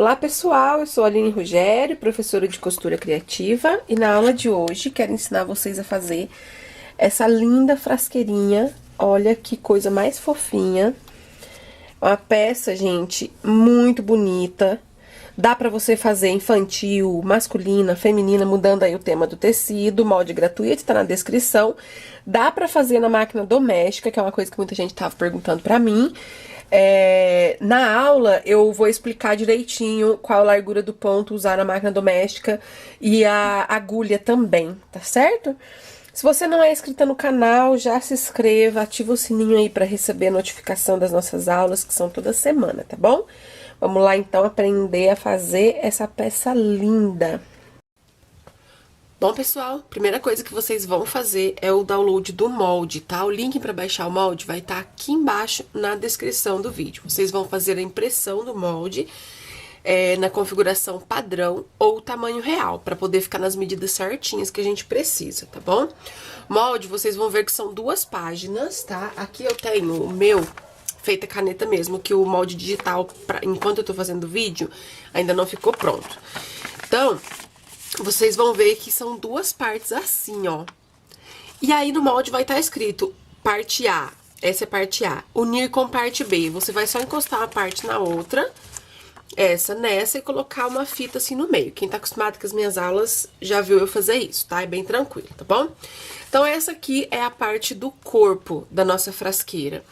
Olá pessoal, eu sou a Aline Rogério, professora de costura criativa, e na aula de hoje quero ensinar vocês a fazer essa linda frasqueirinha. Olha que coisa mais fofinha. Uma peça, gente, muito bonita. Dá pra você fazer infantil, masculina, feminina, mudando aí o tema do tecido. Molde gratuito, tá na descrição. Dá pra fazer na máquina doméstica, que é uma coisa que muita gente tava perguntando pra mim. Na aula eu vou explicar direitinho qual a largura do ponto usar na máquina doméstica e a agulha também, tá certo? Se você não é inscrita no canal, já se inscreva, ativa o sininho aí para receber a notificação das nossas aulas, que são toda semana, tá bom? Vamos lá então aprender a fazer essa peça linda. Bom, pessoal, primeira coisa que vocês vão fazer é o download do molde, tá? O link para baixar o molde vai estar aqui embaixo na descrição do vídeo. Vocês vão fazer a impressão do molde na configuração padrão ou tamanho real, para poder ficar nas medidas certinhas que a gente precisa, tá bom? Molde, vocês vão ver que são 2 páginas, tá? Aqui eu tenho o meu feita caneta mesmo, que o molde digital, enquanto eu tô fazendo o vídeo, ainda não ficou pronto. Então, vocês vão ver que são 2 partes assim, ó. E aí no molde vai estar escrito parte A, essa é parte A, unir com parte B. Você vai só encostar uma parte na outra, essa nessa, e colocar uma fita assim no meio. Quem tá acostumado com as minhas aulas já viu eu fazer isso, tá? É bem tranquilo, tá bom? Então essa aqui é a parte do corpo da nossa frasqueira.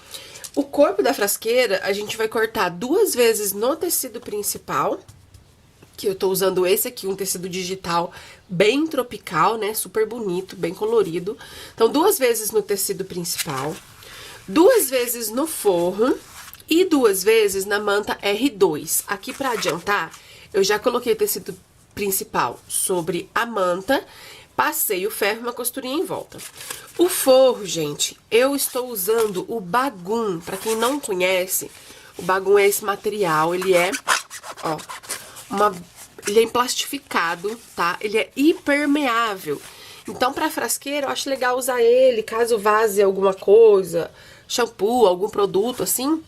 O corpo da frasqueira a gente vai cortar 2 vezes no tecido principal, que eu tô usando esse aqui, um tecido digital bem tropical, né? Super bonito, bem colorido. Então, 2 vezes no tecido principal, 2 vezes no forro e 2 vezes na manta R2. Aqui, pra adiantar, eu já coloquei o tecido principal sobre a manta, passei o ferro e uma costurinha em volta. O forro, gente, eu estou usando o Bagum. Pra quem não conhece, o Bagum é esse material, ele é, ó, ele é emplastificado, tá? Ele é hipermeável. Então, pra frasqueira, eu acho legal usar ele, caso vaze alguma coisa, shampoo, algum produto assim,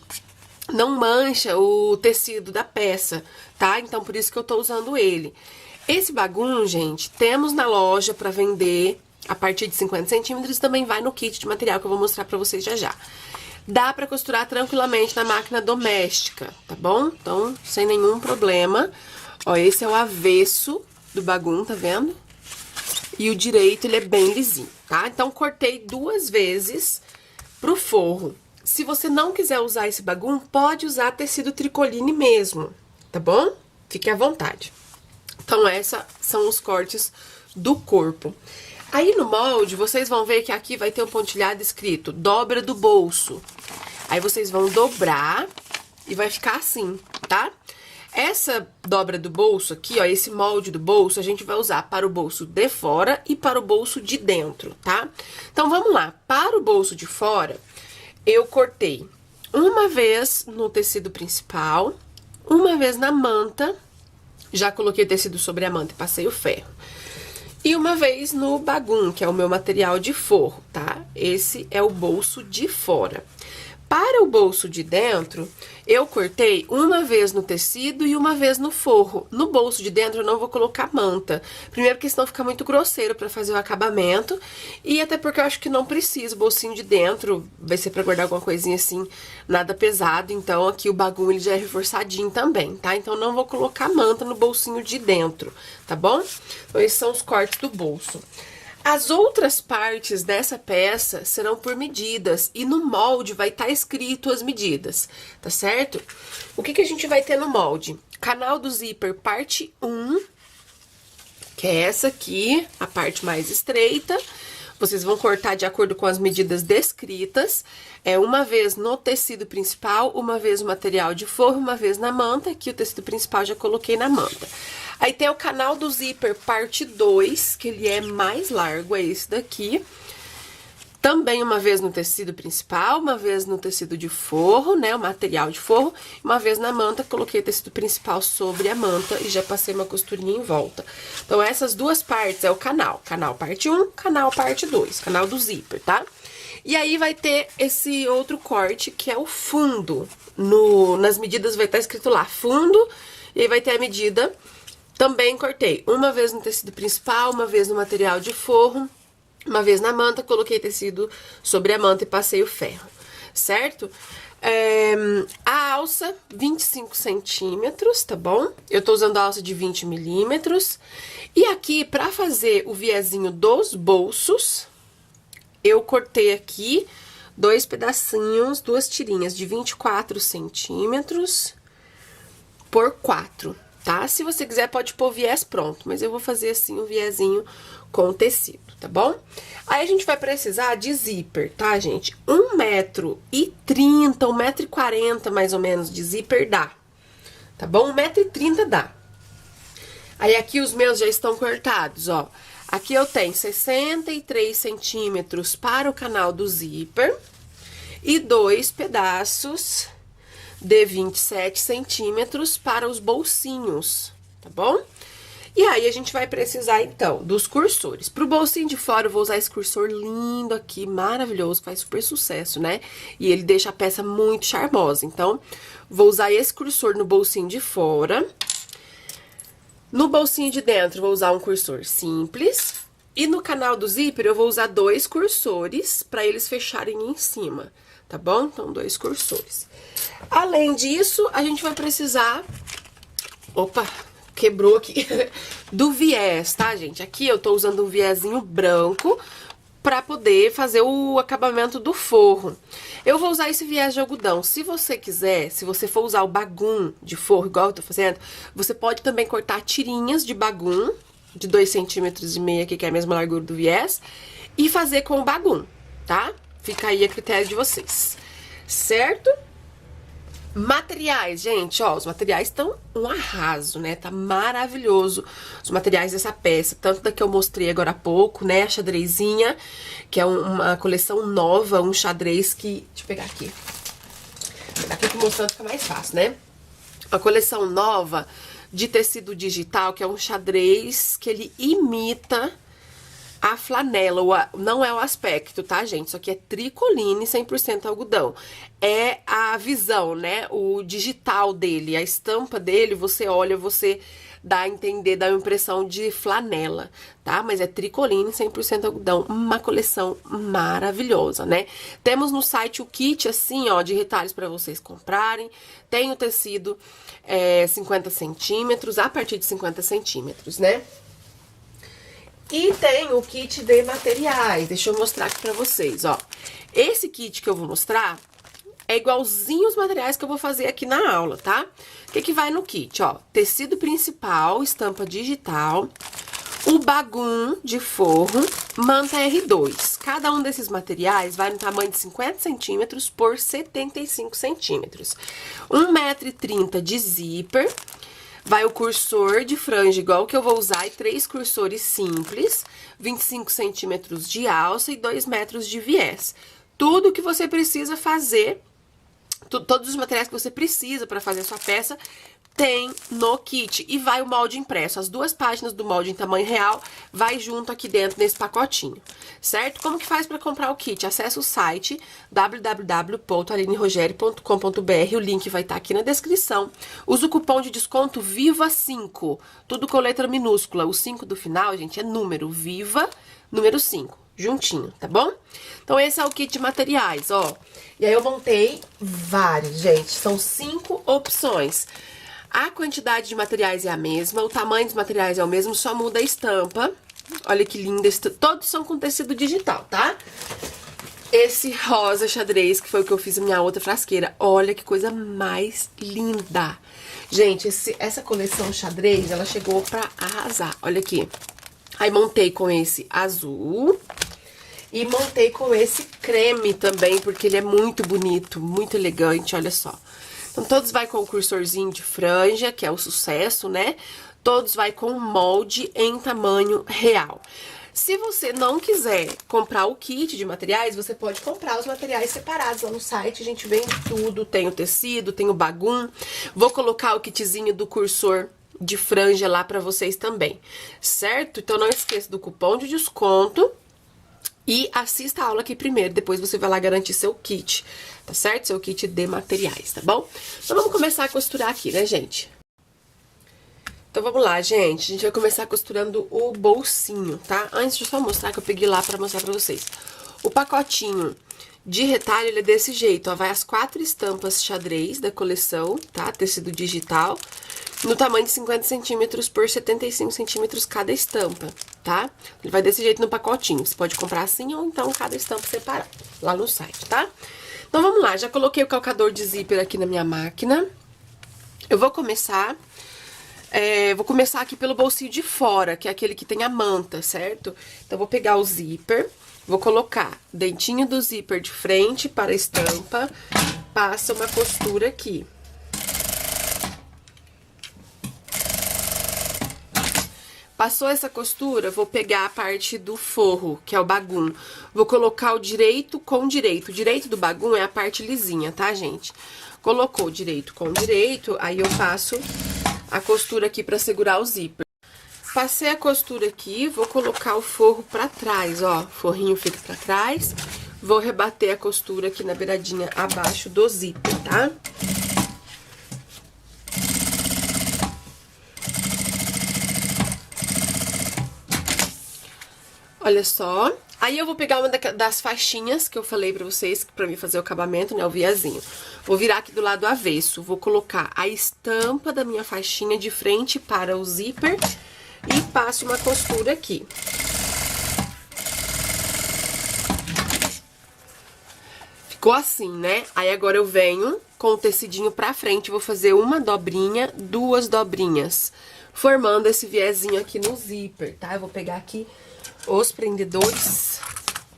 não mancha o tecido da peça, tá? Então, por isso que eu tô usando ele. Esse Bagum, gente, temos na loja pra vender a partir de 50 centímetros, também vai no kit de material que eu vou mostrar pra vocês já já. Dá pra costurar tranquilamente na máquina doméstica, tá bom? Então, sem nenhum problema. Ó, esse é o avesso do Bagum, tá vendo? E o direito, ele é bem lisinho, tá? Então, cortei 2 vezes pro forro. Se você não quiser usar esse Bagum, pode usar tecido tricoline mesmo, tá bom? Fique à vontade. Então, esses são os cortes do corpo. Aí, no molde, vocês vão ver que aqui vai ter um pontilhado escrito dobra do bolso. Aí, vocês vão dobrar e vai ficar assim, tá? Essa dobra do bolso aqui, ó, esse molde do bolso, a gente vai usar para o bolso de fora e para o bolso de dentro, tá? Então, vamos lá. Para o bolso de fora, eu cortei uma vez no tecido principal, uma vez na manta, já coloquei o tecido sobre a manta e passei o ferro. E uma vez no Bagum, que é o meu material de forro, tá? Esse é o bolso de fora. Para o bolso de dentro, eu cortei uma vez no tecido e uma vez no forro. No bolso de dentro eu não vou colocar manta. Primeiro porque senão fica muito grosseiro para fazer o acabamento. E até porque eu acho que não precisa. O bolsinho de dentro vai ser para guardar alguma coisinha assim, nada pesado. Então aqui o Bagum ele já é reforçadinho também, tá? Então não vou colocar manta no bolsinho de dentro, tá bom? Então esses são os cortes do bolso. As outras partes dessa peça serão por medidas e no molde vai estar escrito as medidas, tá certo? O que a gente vai ter no molde? Canal do zíper parte 1, que é essa aqui, a parte mais estreita. Vocês vão cortar de acordo com as medidas descritas, uma vez no tecido principal, uma vez no material de forro, uma vez na manta. Aqui o tecido principal já coloquei na manta. Aí tem o canal do zíper parte 2, que ele é mais largo, é esse daqui. Também uma vez no tecido principal, uma vez no tecido de forro, né, o material de forro. Uma vez na manta, coloquei o tecido principal sobre a manta e já passei uma costurinha em volta. Então, essas 2 partes é o canal. Canal parte 1, canal parte 2, canal do zíper, tá? E aí vai ter esse outro corte, que é o fundo. Nas medidas vai estar escrito lá, fundo E aí vai ter a medida. Também cortei uma vez no tecido principal, uma vez no material de forro, uma vez na manta, coloquei tecido sobre a manta e passei o ferro, certo? A alça, 25 centímetros, tá bom? Eu tô usando a alça de 20 milímetros. E aqui, pra fazer o viezinho dos bolsos, eu cortei aqui dois pedacinhos, duas tirinhas de 24 centímetros por 4, tá? Se você quiser, pode pôr o viés pronto, mas eu vou fazer assim o viezinho com o tecido, tá bom? Aí a gente vai precisar de zíper, tá, gente? 1,30 m, 1,40 m mais ou menos de zíper dá, tá bom? 1,30 m dá. Aí aqui os meus já estão cortados, ó. Aqui eu tenho 63 centímetros para o canal do zíper e 2 pedaços de 27 centímetros para os bolsinhos, tá bom? E aí, a gente vai precisar, então, dos cursores. Pro bolsinho de fora, eu vou usar esse cursor lindo aqui, maravilhoso, faz super sucesso, né? E ele deixa a peça muito charmosa. Então, vou usar esse cursor no bolsinho de fora. No bolsinho de dentro, vou usar um cursor simples. E no canal do zíper, eu vou usar 2 cursores para eles fecharem em cima, tá bom? Então, 2 cursores. Além disso, a gente vai precisar... Opa! Quebrou aqui, do viés, tá, gente? Aqui eu tô usando um viezinho branco pra poder fazer o acabamento do forro. Eu vou usar esse viés de algodão. Se você quiser, se você for usar o bagum de forro, igual eu tô fazendo, você pode também cortar tirinhas de bagum, de 2,5 centímetros aqui, que é a mesma largura do viés, e fazer com o bagum, tá? Fica aí a critério de vocês, certo? Materiais, gente, ó, os materiais estão um arraso, né? Tá maravilhoso os materiais dessa peça, tanto da que eu mostrei agora há pouco, né? A xadrezinha, que é uma coleção nova, um xadrez que... Deixa eu pegar aqui. Vou pegar aqui que mostrando fica mais fácil, né? Uma coleção nova de tecido digital, que é um xadrez que ele imita a flanela, não é o aspecto, tá, gente? Isso aqui é tricoline 100% algodão. É a visão, né? O digital dele, a estampa dele, você olha, você dá a entender, dá a impressão de flanela, tá? Mas é tricoline 100% algodão, uma coleção maravilhosa, né? Temos no site o kit, assim, ó, de retalhos pra vocês comprarem. Tem o tecido 50 centímetros, a partir de 50 centímetros, né? E tem o kit de materiais, deixa eu mostrar aqui pra vocês, ó. Esse kit que eu vou mostrar é igualzinho os materiais que eu vou fazer aqui na aula, tá? O que que vai no kit, ó? Tecido principal, estampa digital, o bagum de forro, manta R2. Cada um desses materiais vai no tamanho de 50 centímetros por 75 centímetros. 1,30 m de zíper. Vai o cursor de franja, igual que eu vou usar, e 3 cursores simples, 25 centímetros de alça e 2 metros de viés. Tudo que você precisa fazer, todos os materiais que você precisa para fazer a sua peça, tem no kit. E vai o molde impresso. As 2 páginas do molde em tamanho real vai junto aqui dentro nesse pacotinho, certo? Como que faz para comprar o kit? Acesse o site www.alinerogerio.com.br, o link vai estar aqui na descrição. Usa o cupom de desconto VIVA5, tudo com letra minúscula. O 5 do final, gente, é número, VIVA, número 5, juntinho, tá bom? Então, esse é o kit de materiais, ó. E aí eu montei vários, gente, são 5 opções. A quantidade de materiais é a mesma, o tamanho dos materiais é o mesmo, só muda a estampa. Olha que linda, todos são com tecido digital, tá? Esse rosa xadrez, que foi o que eu fiz na minha outra frasqueira, olha que coisa mais linda. Gente, essa coleção xadrez, ela chegou pra arrasar, olha aqui. Aí montei com esse azul e montei com esse creme também, porque ele é muito bonito, muito elegante, olha só. Então, todos vai com o cursorzinho de franja, que é o sucesso, né? Todos vai com molde em tamanho real. Se você não quiser comprar o kit de materiais, você pode comprar os materiais separados lá no site. A gente vende tudo, tem o tecido, tem o bagum. Vou colocar o kitzinho do cursor de franja lá pra vocês também, certo? Então, não esqueça do cupom de desconto. E assista a aula aqui primeiro, depois você vai lá garantir seu kit, tá certo? Seu kit de materiais, tá bom? Então, vamos começar a costurar aqui, né, gente? Então, vamos lá, gente. A gente vai começar costurando o bolsinho, tá? Antes de eu só mostrar, que eu peguei lá pra mostrar pra vocês. O pacotinho de retalho, ele é desse jeito, ó. Vai as 4 estampas xadrez da coleção, tá? Tecido digital. No tamanho de 50 centímetros por 75 centímetros cada estampa, tá? Ele vai desse jeito no pacotinho. Você pode comprar assim ou então cada estampa separada, lá no site, tá? Então, vamos lá. Já coloquei o calcador de zíper aqui na minha máquina. Eu vou começar... vou começar aqui pelo bolsinho de fora, que é aquele que tem a manta, certo? Então, vou pegar o zíper, vou colocar dentinho do zíper de frente para a estampa, passa uma costura aqui. Passou essa costura, vou pegar a parte do forro, que é o bagum. Vou colocar o direito com direito. O direito do bagum é a parte lisinha, tá, gente? Colocou o direito com direito, aí eu passo a costura aqui pra segurar o zíper. Passei a costura aqui, vou colocar o forro pra trás, ó. O forrinho fica pra trás. Vou rebater a costura aqui na beiradinha abaixo do zíper, tá? Olha só. Aí eu vou pegar uma das faixinhas que eu falei pra vocês, pra mim fazer o acabamento, né, o viazinho. Vou virar aqui do lado avesso, vou colocar a estampa da minha faixinha de frente para o zíper e passo uma costura aqui. Ficou assim, né? Aí agora eu venho com o tecidinho pra frente, vou fazer uma dobrinha, 2 dobrinhas, formando esse viezinho aqui no zíper, tá? Eu vou pegar aqui os prendedores,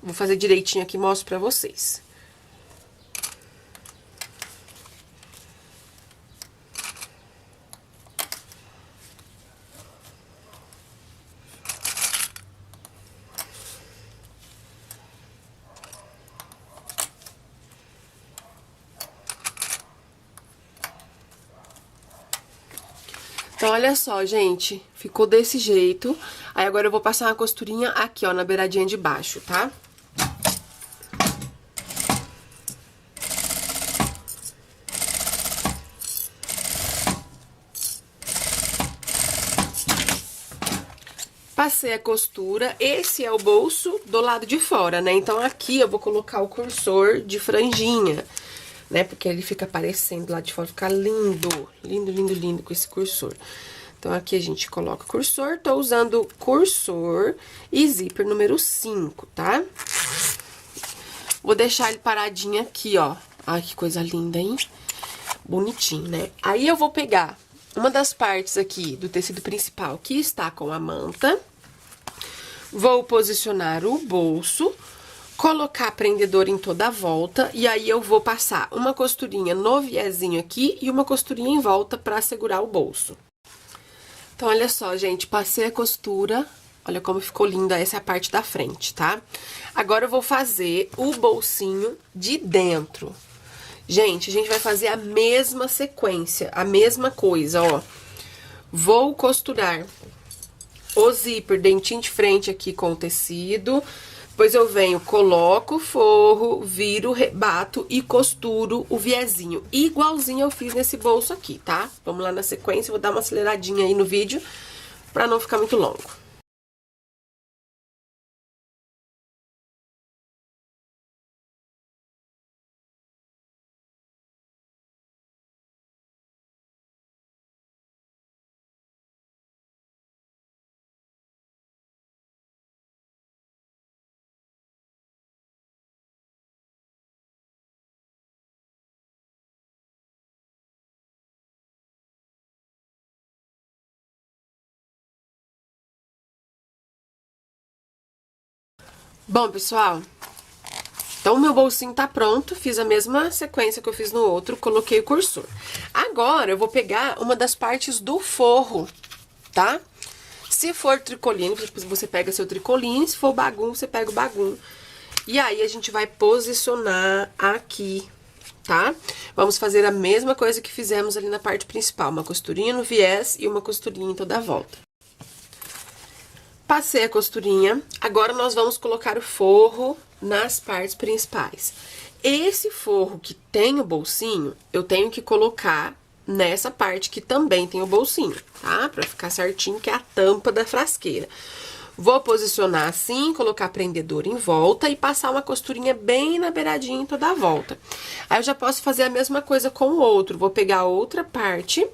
vou fazer direitinho aqui e mostro pra vocês. Então, olha só, gente, ficou desse jeito. Aí, agora eu vou passar uma costurinha aqui, ó, na beiradinha de baixo, tá? Passei a costura, esse é o bolso do lado de fora, né? Então, aqui eu vou colocar o cursor de franjinha, né? Porque ele fica aparecendo lá de fora, fica lindo, lindo, lindo, lindo com esse cursor. Então, aqui a gente coloca o cursor, tô usando cursor e zíper número 5, tá? Vou deixar ele paradinho aqui, ó. Ai, que coisa linda, hein? Bonitinho, né? Aí, eu vou pegar uma das partes aqui do tecido principal que está com a manta. Vou posicionar o bolso, colocar prendedor em toda a volta, e aí eu vou passar uma costurinha no viezinho aqui e uma costurinha em volta pra segurar o bolso. Então, olha só, gente, passei a costura, olha como ficou linda, essa é a parte da frente, tá? Agora eu vou fazer o bolsinho de dentro. Gente, a gente vai fazer a mesma sequência, a mesma coisa, ó. Vou costurar o zíper, dentinho de frente aqui com o tecido. Depois eu venho, coloco o forro, viro, rebato e costuro o viezinho. Igualzinho eu fiz nesse bolso aqui, tá? Vamos lá na sequência, vou dar uma aceleradinha aí no vídeo pra não ficar muito longo. Bom, pessoal, então o meu bolsinho tá pronto, fiz a mesma sequência que eu fiz no outro, coloquei o cursor. Agora, eu vou pegar uma das partes do forro, tá? Se for tricoline, você pega seu tricoline, se for bagum, você pega o bagum. E aí, a gente vai posicionar aqui, tá? Vamos fazer a mesma coisa que fizemos ali na parte principal, uma costurinha no viés e uma costurinha em toda a volta. Passei a costurinha, agora nós vamos colocar o forro nas partes principais. Esse forro que tem o bolsinho, eu tenho que colocar nessa parte que também tem o bolsinho, tá? Pra ficar certinho, que é a tampa da frasqueira. Vou posicionar assim, colocar prendedor em volta e passar uma costurinha bem na beiradinha em toda a volta. Aí eu já posso fazer a mesma coisa com o outro. Vou pegar outra parte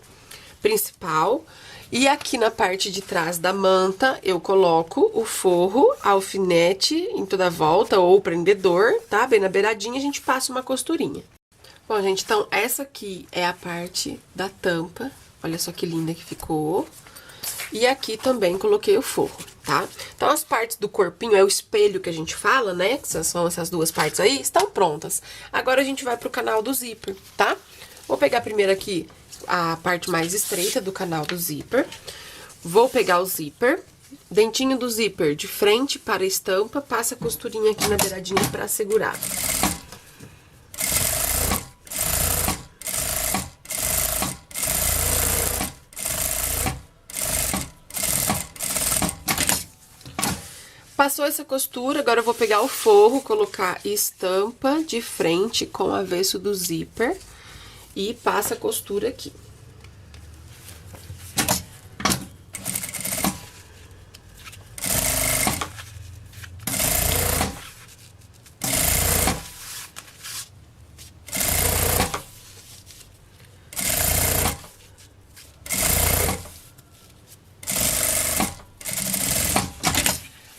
principal e aqui na parte de trás da manta eu coloco o forro, alfinete em toda a volta ou prendedor, tá? Bem na beiradinha a gente passa uma costurinha. Bom, gente, então essa aqui é a parte da tampa. Olha só que linda que ficou. E aqui também coloquei o forro, tá? Então, as partes do corpinho, é o espelho que a gente fala, né? Que são essas duas partes aí, estão prontas. Agora, a gente vai pro canal do zíper, tá? Vou pegar primeiro aqui a parte mais estreita do canal do zíper. Vou pegar o zíper, dentinho do zíper de frente para a estampa, passa a costurinha aqui na beiradinha pra segurar. Passou essa costura, agora eu vou pegar o forro, colocar estampa de frente com o avesso do zíper e passa a costura aqui.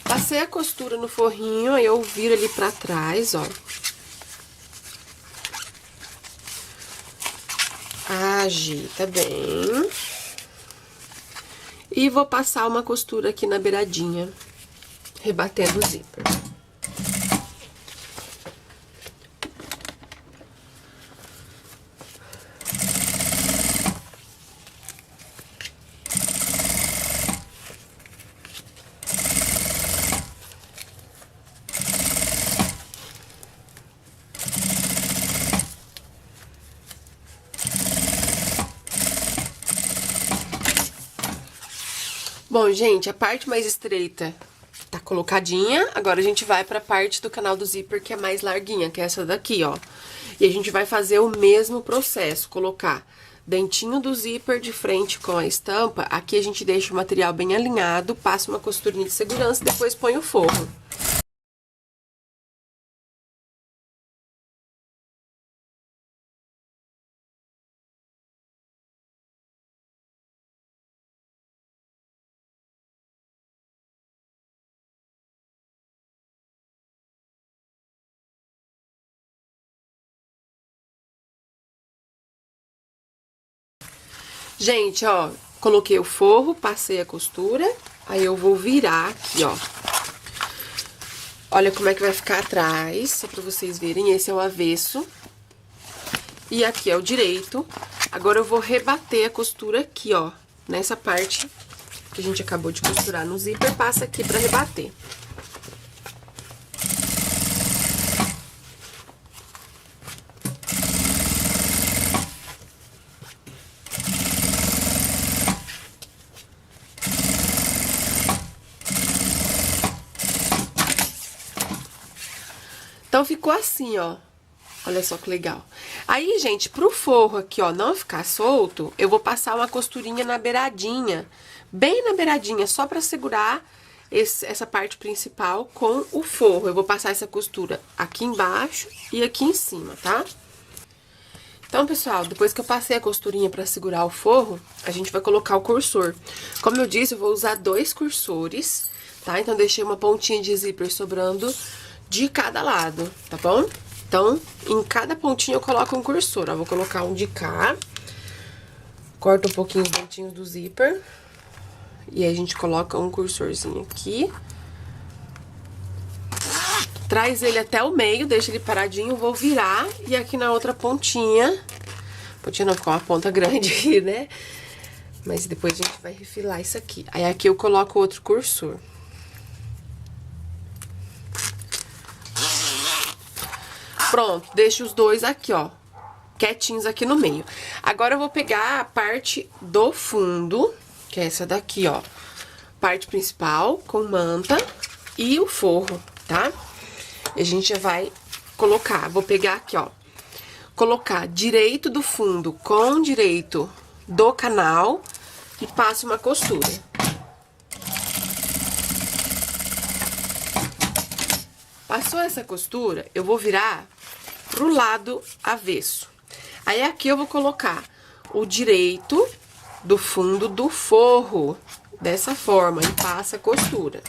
Passei a costura no forrinho, aí eu viro ali pra trás, ó. Agita bem. E vou passar uma costura aqui na beiradinha, rebatendo o zíper. Bom, gente, a parte mais estreita tá colocadinha. Agora a gente vai pra parte do canal do zíper que é mais larguinha, que é essa daqui, ó. E a gente vai fazer o mesmo processo, colocar dentinho do zíper de frente com a estampa. Aqui a gente deixa o material bem alinhado, passa uma costurinha de segurança e depois põe o forro. Gente, ó, coloquei o forro, passei a costura, aí eu vou virar aqui, ó. Olha como é que vai ficar atrás, só pra vocês verem, esse é o avesso. E aqui é o direito. Agora eu vou rebater a costura aqui, ó, nessa parte que a gente acabou de costurar no zíper, passa aqui pra rebater. Então, ficou assim, ó. Olha só que legal. Aí, gente, pro forro aqui, ó, não ficar solto, eu vou passar uma costurinha na beiradinha. Bem na beiradinha, só pra segurar essa parte principal com o forro. Eu vou passar essa costura aqui embaixo e aqui em cima, tá? Então, pessoal, depois que eu passei a costurinha pra segurar o forro, a gente vai colocar o cursor. Como eu disse, eu vou usar 2 cursores, tá? Então, deixei uma pontinha de zíper sobrando de cada lado, tá bom? Então, em cada pontinha eu coloco um cursor, ó. Vou colocar um de cá. Corta um pouquinho os dentinhos do zíper. E aí, a gente coloca um cursorzinho aqui. Traz ele até o meio, deixa ele paradinho, vou virar. E aqui na outra pontinha... Pontinha não, ficou uma ponta grande aqui, né? Mas depois a gente vai refilar isso aqui. Aí, aqui eu coloco outro cursor. Pronto, deixo os dois aqui, ó, quietinhos aqui no meio. Agora, eu vou pegar a parte do fundo, que é essa daqui, ó. Parte principal, com manta e o forro, tá? E a gente já vai colocar, vou pegar aqui, ó. colocar direito do fundo com direito do canal e passo uma costura. Passou essa costura, eu vou virar pro lado avesso. Aí aqui eu vou colocar o direito do fundo do forro, dessa forma, e passa a costura.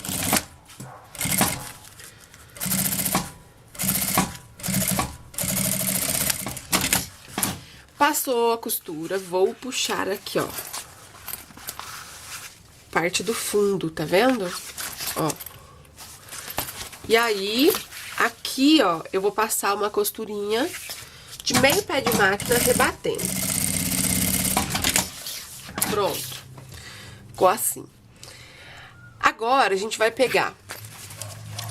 Passou a costura, vou puxar aqui, ó, parte do fundo, tá vendo? Ó. E aí, aqui, ó, eu vou passar uma costurinha de meio pé de máquina rebatendo. Pronto. Ficou assim. Agora, a gente vai pegar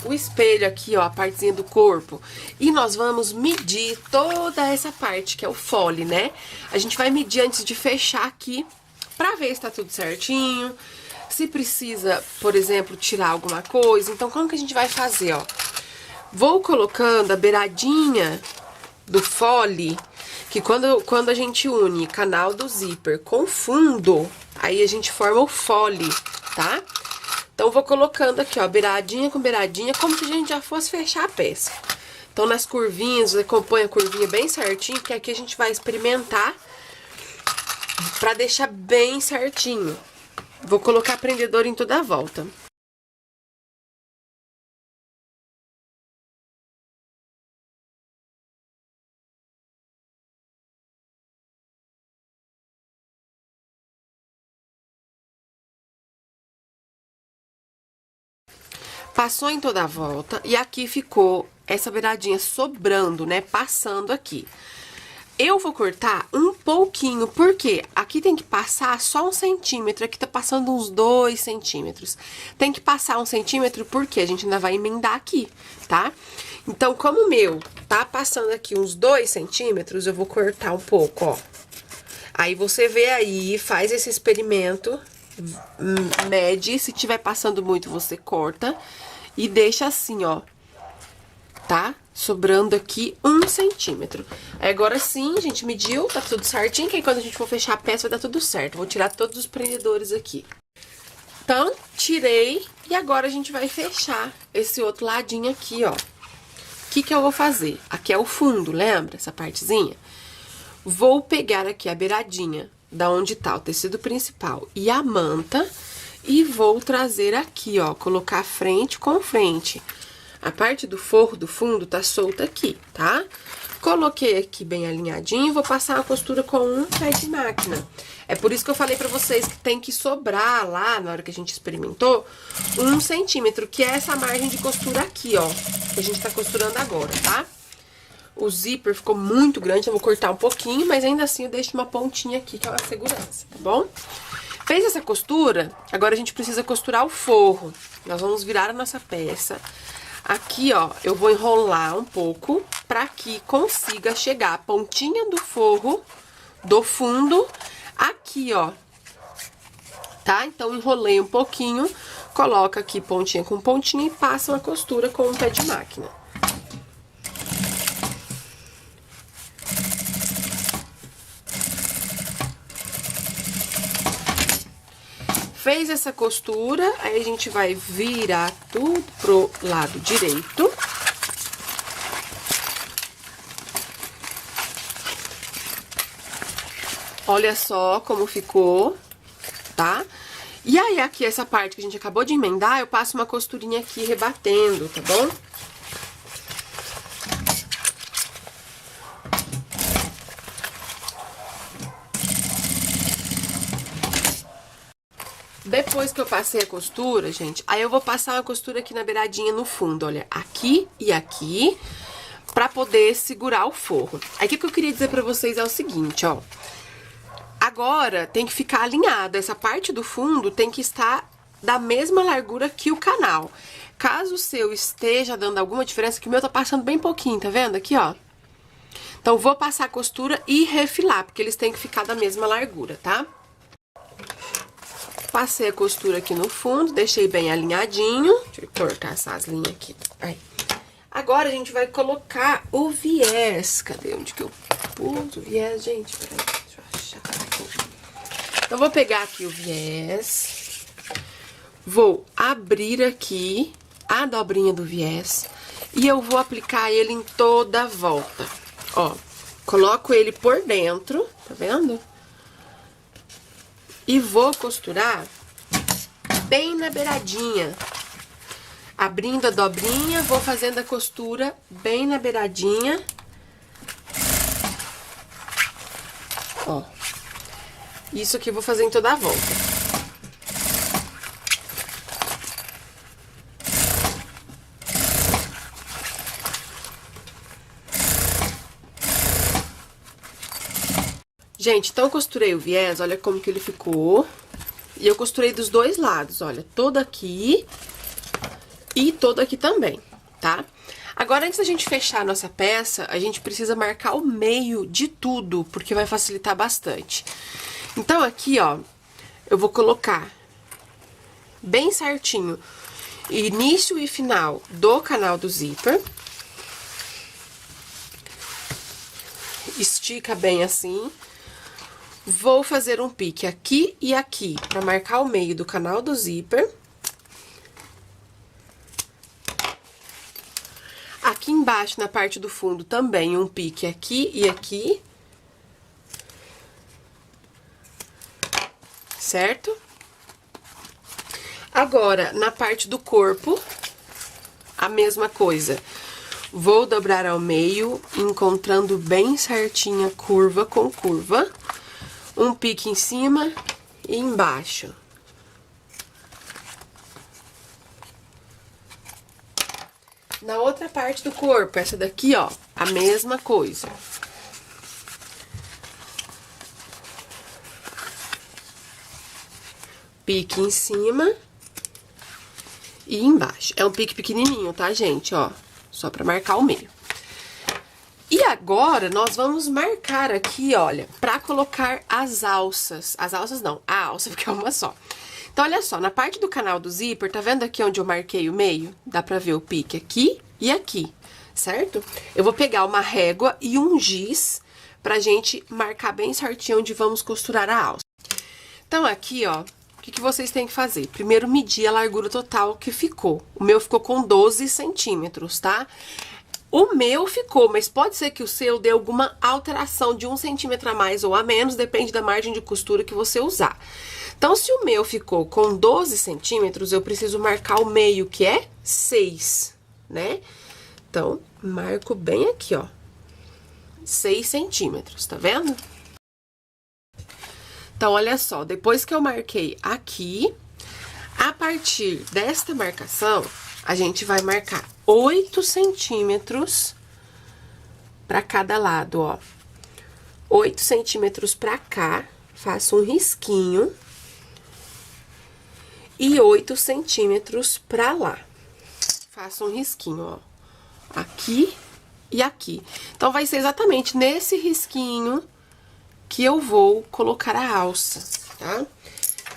o espelho aqui, ó, a partezinha do corpo, e nós vamos medir toda essa parte, que é o fole, né? A gente vai medir antes de fechar aqui, pra ver se tá tudo certinho, se precisa, por exemplo, tirar alguma coisa. Então, como que a gente vai fazer, ó? Vou colocando a beiradinha do fole, que quando a gente une canal do zíper com fundo, aí a gente forma o fole, tá? Então, vou colocando aqui, ó, beiradinha com beiradinha, como se a gente já fosse fechar a peça. Então, nas curvinhas, você acompanha a curvinha bem certinho, porque aqui a gente vai experimentar pra deixar bem certinho. Vou colocar prendedor em toda a volta. Passou em toda a volta e aqui ficou essa beiradinha sobrando, né? Passando aqui. Eu vou cortar um pouquinho, porque aqui tem que passar só 1 centímetro, aqui tá passando uns 2 centímetros. Tem que passar 1 centímetro porque a gente ainda vai emendar aqui, tá? Então, como o meu tá passando aqui uns 2 centímetros, eu vou cortar um pouco, ó. Aí você vê aí, faz esse experimento, mede, se tiver passando muito, você corta e deixa assim, ó, tá? Sobrando aqui 1 centímetro. Aí agora sim, a gente mediu, tá tudo certinho, que aí quando a gente for fechar a peça vai dar tudo certo. Vou tirar todos os prendedores aqui. Então, tirei e agora a gente vai fechar esse outro ladinho aqui, ó. O que que eu vou fazer? Aqui é o fundo, lembra? Essa partezinha? Vou pegar aqui a beiradinha da onde tá o tecido principal e a manta e vou trazer aqui, ó, colocar frente com frente. A parte do forro do fundo tá solta aqui, tá? Coloquei aqui bem alinhadinho e vou passar a costura com um pé de máquina. É por isso que eu falei pra vocês que tem que sobrar lá, na hora que a gente experimentou, 1 centímetro, que é essa margem de costura aqui, ó, que a gente tá costurando agora, tá? O zíper ficou muito grande, eu vou cortar um pouquinho, mas ainda assim eu deixo uma pontinha aqui, que é uma segurança, tá bom? Fez essa costura, agora a gente precisa costurar o forro. Nós vamos virar a nossa peça. Aqui, ó, eu vou enrolar um pouco pra que consiga chegar a pontinha do forro do fundo aqui, ó. Tá? Então, enrolei um pouquinho, coloca aqui pontinha com pontinha e passa uma costura com um pé de máquina. Fez essa costura, aí a gente vai virar tudo pro lado direito. Olha só como ficou, tá? E aí, aqui, essa parte que a gente acabou de emendar, eu passo uma costurinha aqui rebatendo, tá bom? Depois que eu passei a costura, gente, aí eu vou passar uma costura aqui na beiradinha no fundo, olha, aqui e aqui, pra poder segurar o forro. Aí, o que eu queria dizer pra vocês é o seguinte, ó. Agora, tem que ficar alinhado, essa parte do fundo tem que estar da mesma largura que o canal. Caso o seu esteja dando alguma diferença, que o meu tá passando bem pouquinho, tá vendo? Aqui, ó. Então, vou passar a costura e refilar, porque eles têm que ficar da mesma largura, tá? Passei a costura aqui no fundo, deixei bem alinhadinho. Deixa eu cortar essas linhas aqui. Aí. Agora, a gente vai colocar o viés. Cadê? Onde que eu Uso viés, gente. Peraí, deixa eu achar aqui. Então, vou pegar aqui o viés. Vou abrir aqui a dobrinha do viés. E eu vou aplicar ele em toda a volta. Ó, coloco ele por dentro, tá vendo? E vou costurar bem na beiradinha. Abrindo a dobrinha, vou fazendo a costura bem na beiradinha. Ó. Isso aqui eu vou fazer em toda a volta. Gente, então eu costurei o viés, olha como que ele ficou. E eu costurei dos dois lados, olha, todo aqui e todo aqui também, tá? Agora, antes da gente fechar a nossa peça, a gente precisa marcar o meio de tudo, porque vai facilitar bastante. Então, aqui, ó, eu vou colocar bem certinho início e final do canal do zíper. Estica bem assim. Vou fazer um pique aqui e aqui, pra marcar o meio do canal do zíper. Aqui embaixo, na parte do fundo, também um pique aqui e aqui. Certo? Agora, na parte do corpo, a mesma coisa. Vou dobrar ao meio, encontrando bem certinha curva com curva. Um pique em cima e embaixo. Na outra parte do corpo, essa daqui, ó, a mesma coisa. Pique em cima e embaixo. É um pique pequenininho, tá, gente? Ó, só pra marcar o meio. E agora, nós vamos marcar aqui, olha, pra colocar as alças. As alças não, a alça, porque é uma só. Então, olha só, na parte do canal do zíper, tá vendo aqui onde eu marquei o meio? Dá pra ver o pique aqui e aqui, certo? Eu vou pegar uma régua e um giz pra gente marcar bem certinho onde vamos costurar a alça. Então, aqui, ó, o que vocês têm que fazer? Primeiro, medir a largura total que ficou. O meu ficou com 12 centímetros, tá? O meu ficou, mas pode ser que o seu dê alguma alteração de 1 centímetro a mais ou a menos, depende da margem de costura que você usar. Então, se o meu ficou com 12 centímetros, eu preciso marcar o meio, que é 6, né? Então, marco bem aqui, ó, 6 centímetros, tá vendo? Então, olha só, depois que eu marquei aqui, a partir desta marcação, a gente vai marcar 8 centímetros pra cada lado, ó. 8 centímetros pra cá, faço um risquinho. E 8 centímetros pra lá. Faço um risquinho, ó. Aqui e aqui. Então, vai ser exatamente nesse risquinho que eu vou colocar a alça, tá?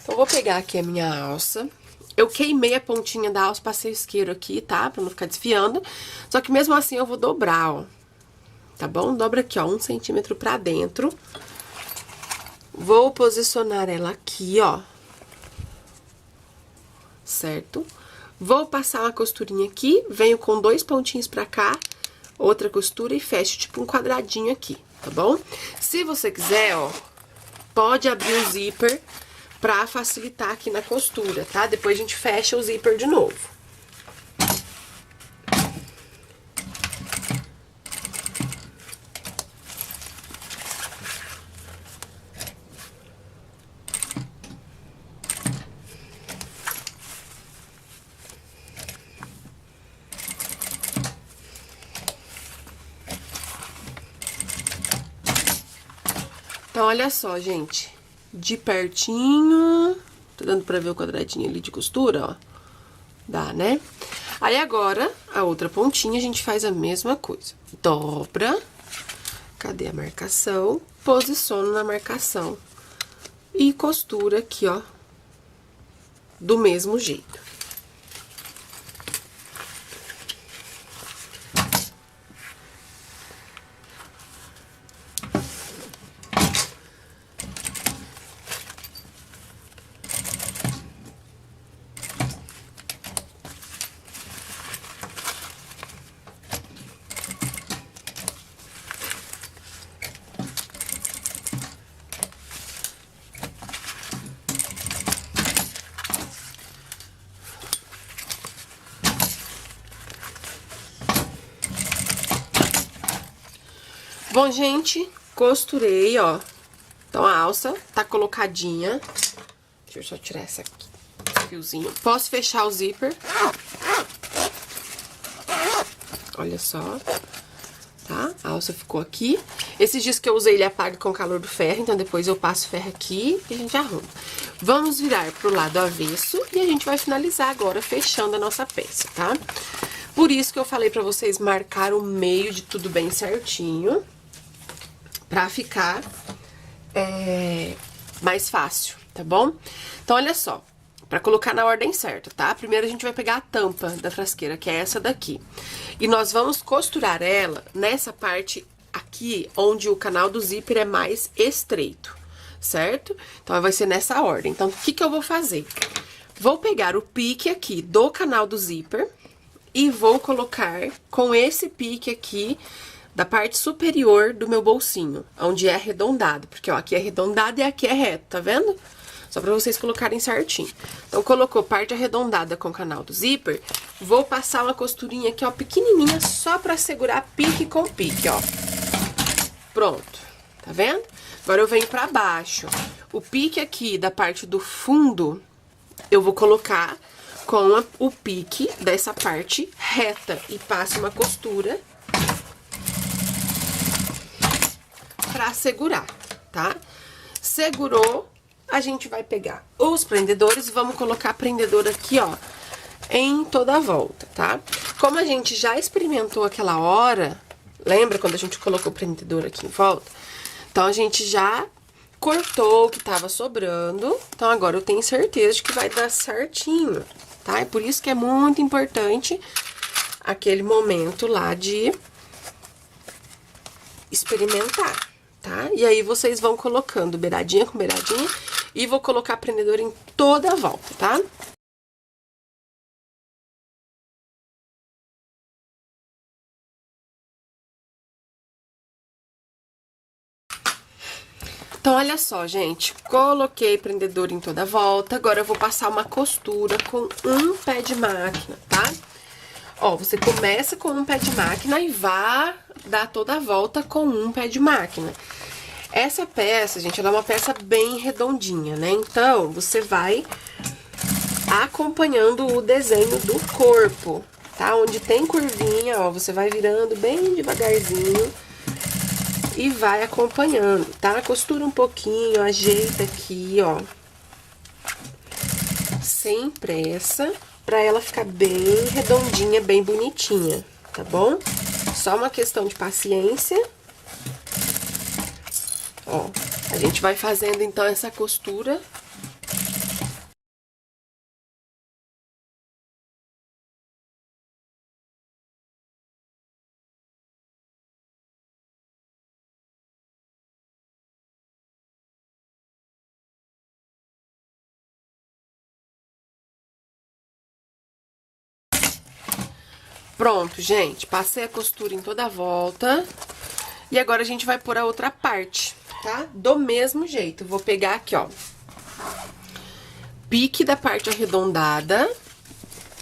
Então, vou pegar aqui a minha alça. Eu queimei a pontinha da alça, passei o isqueiro aqui, tá? Pra não ficar desfiando. Só que mesmo assim eu vou dobrar, ó. Tá bom? Dobra aqui, ó, 1 centímetro pra dentro. Vou posicionar ela aqui, ó. Certo? Vou passar uma costurinha aqui, venho com 2 pontinhos pra cá, outra costura e fecho tipo um quadradinho aqui, tá bom? Se você quiser, ó, pode abrir o zíper pra facilitar aqui na costura, tá? Depois a gente fecha o zíper de novo. Então, olha só, gente, de pertinho, tá dando pra ver o quadradinho ali de costura, ó? Dá, né? Aí, agora, a outra pontinha, a gente faz a mesma coisa. Dobra, cadê a marcação? Posiciono na marcação e costura aqui, ó, do mesmo jeito. Bom, gente, costurei, ó. Então, a alça tá colocadinha. Deixa eu só tirar essa aqui, fiozinho. Posso fechar o zíper. Olha só. Tá? A alça ficou aqui. Esses dias que eu usei, ele apaga com o calor do ferro, então depois eu passo o ferro aqui e a gente arruma. Vamos virar pro lado avesso e a gente vai finalizar agora fechando a nossa peça, tá? Por isso que eu falei pra vocês marcar o meio de tudo bem certinho, pra ficar mais fácil, tá bom? Então, olha só. Pra colocar na ordem certa, tá? Primeiro a gente vai pegar a tampa da frasqueira, que é essa daqui. E nós vamos costurar ela nessa parte aqui, onde o canal do zíper é mais estreito, certo? Então, vai ser nessa ordem. Então, o que que eu vou fazer? Vou pegar o pique aqui do canal do zíper e vou colocar com esse pique aqui da parte superior do meu bolsinho, onde é arredondado. Porque, ó, aqui é arredondado e aqui é reto, tá vendo? Só pra vocês colocarem certinho. Então, colocou parte arredondada com o canal do zíper, vou passar uma costurinha aqui, ó, pequenininha, só pra segurar pique com pique, ó. Pronto, tá vendo? Agora eu venho pra baixo. O pique aqui da parte do fundo, eu vou colocar com o pique dessa parte reta e passo uma costura pra segurar, tá? Segurou. A gente vai pegar os prendedores e vamos colocar prendedor aqui, ó, em toda a volta, tá? Como a gente já experimentou aquela hora, lembra quando a gente colocou o prendedor aqui em volta? Então, a gente já cortou o que tava sobrando, então agora eu tenho certeza de que vai dar certinho, tá? É por isso que é muito importante aquele momento lá de experimentar, tá? E aí, vocês vão colocando beiradinha com beiradinha e vou colocar prendedor em toda a volta, tá? Então, olha só, gente, coloquei prendedor em toda a volta, agora eu vou passar uma costura com um pé de máquina, tá? Ó, você começa com um pé de máquina e vai dar toda a volta com um pé de máquina. Essa peça, gente, ela é uma peça bem redondinha, né? Então, você vai acompanhando o desenho do corpo, tá? Onde tem curvinha, ó, você vai virando bem devagarzinho e vai acompanhando, tá? Costura um pouquinho, ajeita aqui, ó, sem pressa, pra ela ficar bem redondinha, bem bonitinha, tá bom? Só uma questão de paciência. Ó, a gente vai fazendo, então, essa costura. Pronto, gente, passei a costura em toda a volta. E agora a gente vai pôr a outra parte, tá? Do mesmo jeito, vou pegar aqui, ó, pique da parte arredondada,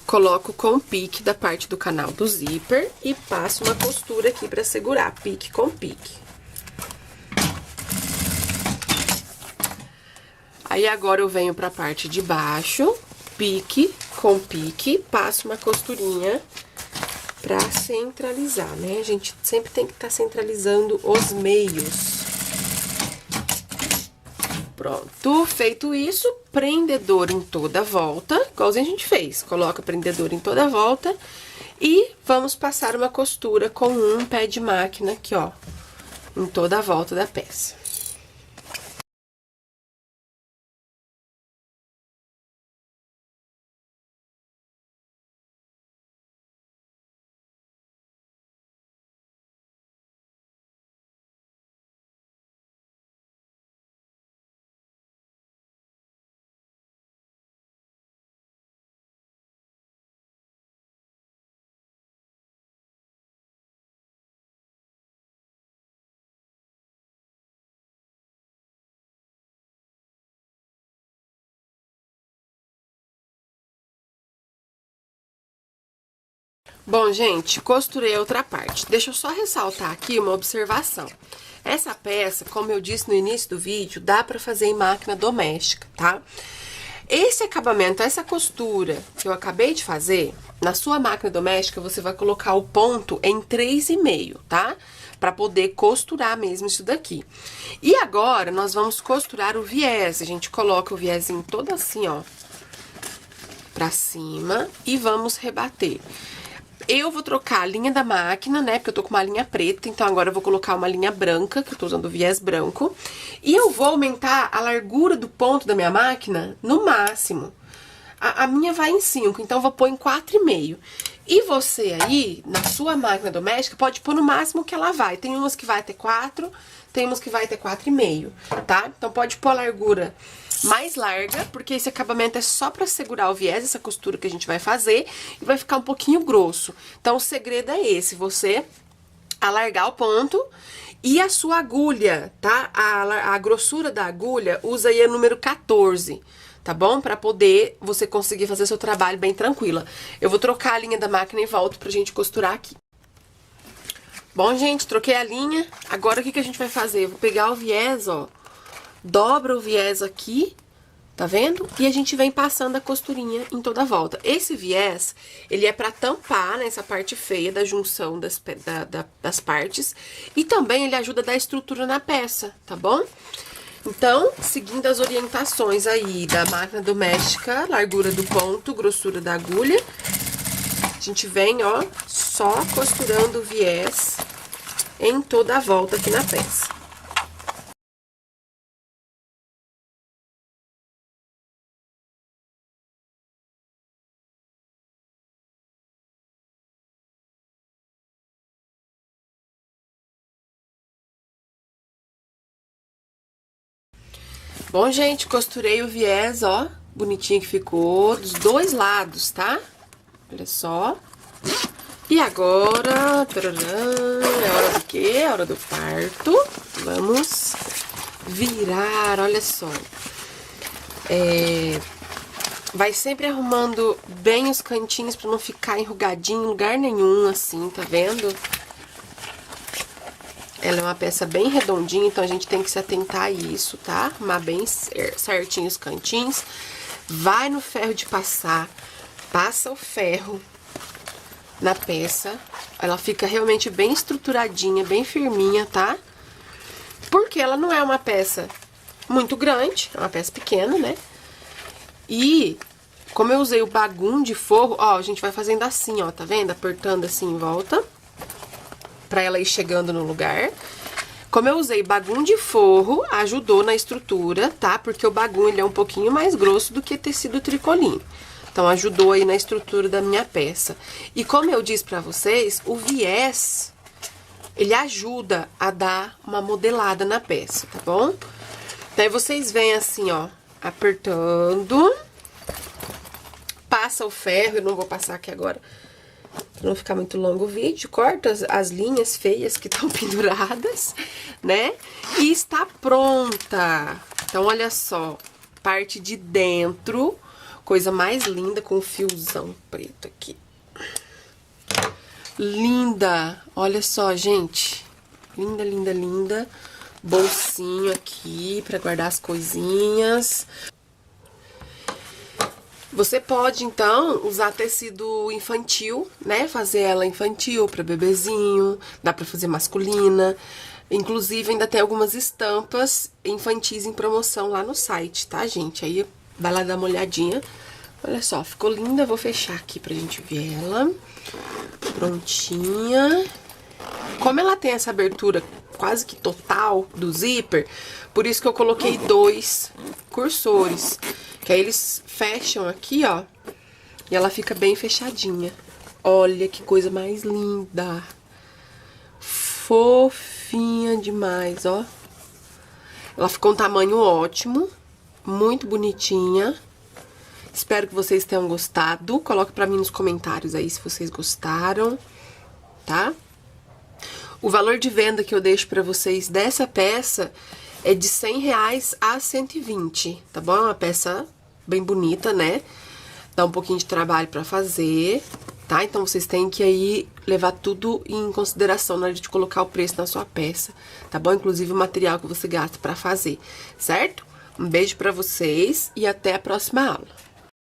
coloco com o pique da parte do canal do zíper e passo uma costura aqui pra segurar, pique com pique. Aí, agora eu venho pra parte de baixo, pique com pique, passo uma costurinha pra centralizar, né? A gente sempre tem que estar centralizando os meios. Pronto, feito isso, prendedor em toda a volta, igualzinho a gente fez. Coloca prendedor em toda a volta e vamos passar uma costura com um pé de máquina aqui, ó, em toda a volta da peça. Bom, gente, costurei a outra parte. Deixa eu só ressaltar aqui uma observação. Essa peça, como eu disse no início do vídeo, dá pra fazer em máquina doméstica, tá? Esse acabamento, essa costura que eu acabei de fazer, na sua máquina doméstica, você vai colocar o ponto em 3,5, tá? Pra poder costurar mesmo isso daqui. E agora, nós vamos costurar o viés. A gente coloca o viezinho todo assim, ó, pra cima e vamos rebater. Eu vou trocar a linha da máquina, né, porque eu tô com uma linha preta, então agora eu vou colocar uma linha branca, que eu tô usando o viés branco. E eu vou aumentar a largura do ponto da minha máquina no máximo. A minha vai em 5, então eu vou pôr em 4,5. E você aí, na sua máquina doméstica, pode pôr no máximo que ela vai. Tem umas que vai até 4, tem umas que vai até 4,5, tá? Então pode pôr a largura mais larga, porque esse acabamento é só pra segurar o viés, essa costura que a gente vai fazer, e vai ficar um pouquinho grosso. Então o segredo é esse, você alargar o ponto e a sua agulha, tá? A grossura da agulha, usa aí a número 14, tá bom? Pra poder você conseguir fazer seu trabalho bem tranquila. Eu vou trocar a linha da máquina e volto pra gente costurar aqui. Bom, gente, troquei a linha. Agora o que que a gente vai fazer? Eu vou pegar o viés, ó, dobra o viés aqui, tá vendo? E a gente vem passando a costurinha em toda a volta. Esse viés, ele é pra tampar, né, essa parte feia da junção das partes. E também ele ajuda a dar estrutura na peça, tá bom? Então, seguindo as orientações aí da máquina doméstica, largura do ponto, grossura da agulha, a gente vem, ó, só costurando o viés em toda a volta aqui na peça. Bom, gente, costurei o viés, ó, bonitinho que ficou, dos dois lados, tá? Olha só. E agora, é hora do quê? É hora do parto. Vamos virar, olha só. Vai sempre arrumando bem os cantinhos pra não ficar enrugadinho em lugar nenhum, assim, tá vendo? Ela é uma peça bem redondinha, então a gente tem que se atentar a isso, tá? Arrumar bem certinho os cantinhos. Vai no ferro de passar, passa o ferro na peça. Ela fica realmente bem estruturadinha, bem firminha, tá? Porque ela não é uma peça muito grande, é uma peça pequena, né? E como eu usei o bagum de forro, ó, a gente vai fazendo assim, ó, tá vendo? Apertando assim em volta, pra ela ir chegando no lugar. Como eu usei bagum de forro, ajudou na estrutura, tá? Porque o bagum, ele é um pouquinho mais grosso do que tecido tricoline. Então, ajudou aí na estrutura da minha peça. E como eu disse pra vocês, o viés, ele ajuda a dar uma modelada na peça, tá bom? Daí vocês vêm assim, ó, apertando, passa o ferro, eu não vou passar aqui agora, pra não ficar muito longo o vídeo, corta as linhas feias que estão penduradas, né? E está pronta! Então, olha só, parte de dentro, coisa mais linda, com um fiozão preto aqui. Linda! Olha só, gente. Linda, linda, linda. Bolsinho aqui pra guardar as coisinhas. Você pode, então, usar tecido infantil, né? Fazer ela infantil pra bebezinho, dá pra fazer masculina. Inclusive, ainda tem algumas estampas infantis em promoção lá no site, tá, gente? Aí, vai lá dar uma olhadinha. Olha só, ficou linda. Vou fechar aqui pra gente ver ela. Prontinha. Como ela tem essa abertura quase que total do zíper, por isso que eu coloquei 2 cursores. Que aí eles fecham aqui, ó, e ela fica bem fechadinha. Olha que coisa mais linda. Fofinha demais, ó. Ela ficou um tamanho ótimo, muito bonitinha. Espero que vocês tenham gostado. Coloque pra mim nos comentários aí se vocês gostaram, tá? O valor de venda que eu deixo pra vocês dessa peça é de R$100 a 120, tá bom? É uma peça bem bonita, né? Dá um pouquinho de trabalho pra fazer. tá? Então, vocês têm que aí levar tudo em consideração na hora de colocar o preço na sua peça, tá bom? Inclusive o material que você gasta pra fazer, certo? Um beijo pra vocês e até a próxima aula.